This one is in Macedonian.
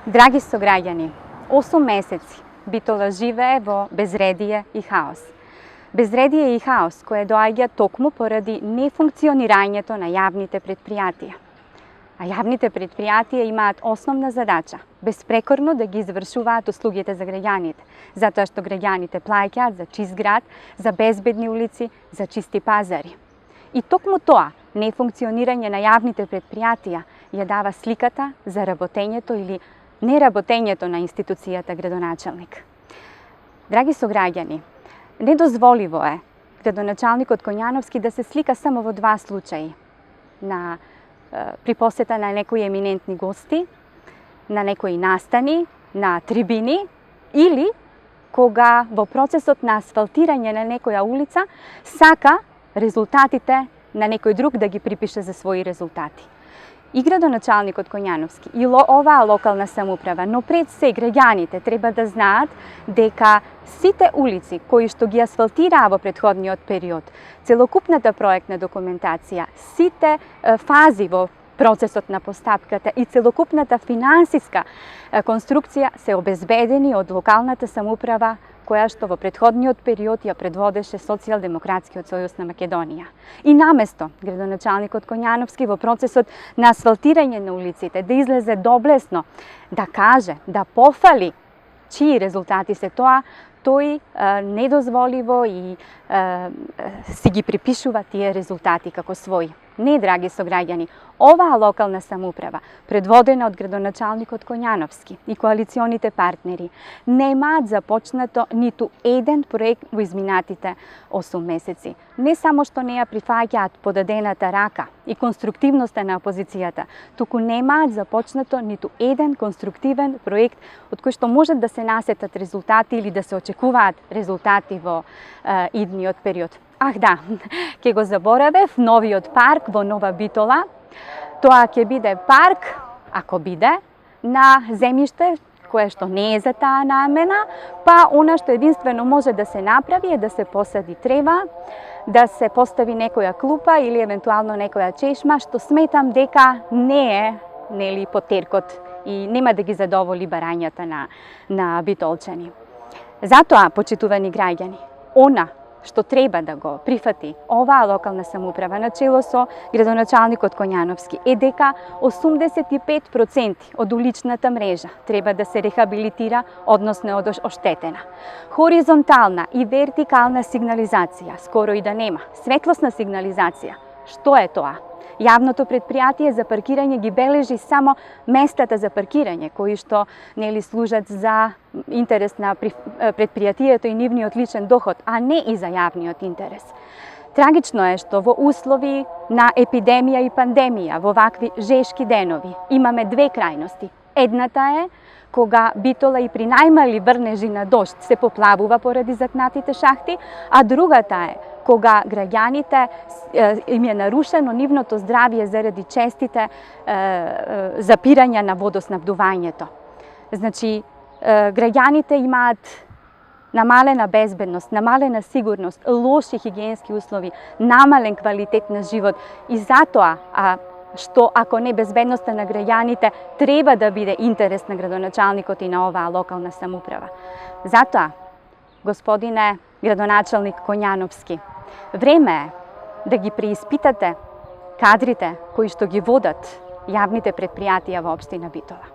Драги сограѓани, 8 месеци Битола живее во безредие и хаос. Безредие и хаос кое доаѓа токму поради нефункционирањето на јавните предпријатија. А јавните предпријатија имаат основна задача – безпрекорно да ги извршуваат услугите за граѓаните, затоа што граѓаните плаќаат за чист град, за безбедни улици, за чисти пазари. И токму тоа, нефункционирање на јавните предпријатија ја дава сликата за работењето или неработењето на институцијата градоначалник. Драги сограѓани, недозволиво е градоначалникот Коњановски да се слика само во два случаи. При посета на некои еминентни гости, на некои настани, на трибини или кога во процесот на асфалтирање на некоја улица сака резултатите на некој друг да ги припише за своји резултати. И градоначалникот Коњановски и оваа локална самоуправа, но пред се граѓаните треба да знаат дека сите улици кои што ги асфалтираа во претходниот период, целокупната проектна документација, сите фази во процесот на постапката и целокупната финансиска конструкција се обезбедени од локалната самоуправа која што во претходниот период ја предводеше Социјалдемократскиот сојуз на Македонија. И наместо градоначалникот Коњановски во процесот на асфалтирање на улиците да излезе доблесно, да каже, да пофали чии резултати се тоа, тој недозволиво и си ги припишува тие резултати како своји. Не, драги сограѓани, оваа локална самоуправа, предводена од градоначалникот Коњановски и коалиционите партнери, немаат започнато ниту еден проект во изминатите 8 месеци. Не само што не ја прифаќаат подадената рака и конструктивноста на опозицијата, туку немаат започнато ниту еден конструктивен проект од кој што можат да се насетат резултати или да се очекуваат резултати во идниот период. Ах да, ќе го заборавев, новиот парк во Нова Битола. Тоа ќе биде парк, ако биде, на земјиште кое што не е за таа намена, па она што единствено може да се направи е да се посади трева, да се постави некоја клупа или евентуално некоја чешма, што сметам дека не е потеркот и нема да ги задоволи барањата на битолчани. Затоа, почитувани граѓани, она што треба да го прифати оваа локална самоуправа на чело со градоначалникот Коњановски е дека 85% од уличната мрежа треба да се рехабилитира, односно оштетена. Хоризонтална и вертикална сигнализација, скоро и да нема. Светлосна сигнализација, што е тоа? Јавното предпријатие за паркирање ги бележи само местата за паркирање, кои што служат за интерес на предпријатието и нивниот личен доход, а не и за јавниот интерес. Трагично е што во услови на епидемија и пандемија, во вакви жешки денови, имаме две крајности. Едната е кога Битола и при најмали врнежи на дожд се поплавува поради затнатите шахти, а другата е кога граѓаните им е нарушено нивното здравје заради честите запирања на водоснабдувањето. Значи, граѓаните имаат намалена безбедност, намалена сигурност, лоши хигиенски услови, намален квалитет на живот и затоа, што ако не безбедноста на граѓаните, треба да биде интерес на градоначалникот и на оваа локална самоуправа. Затоа, господине градоначалник Коњановски, време е да ги преиспитате кадрите кои што ги водат јавните предпријатија во општина Битола.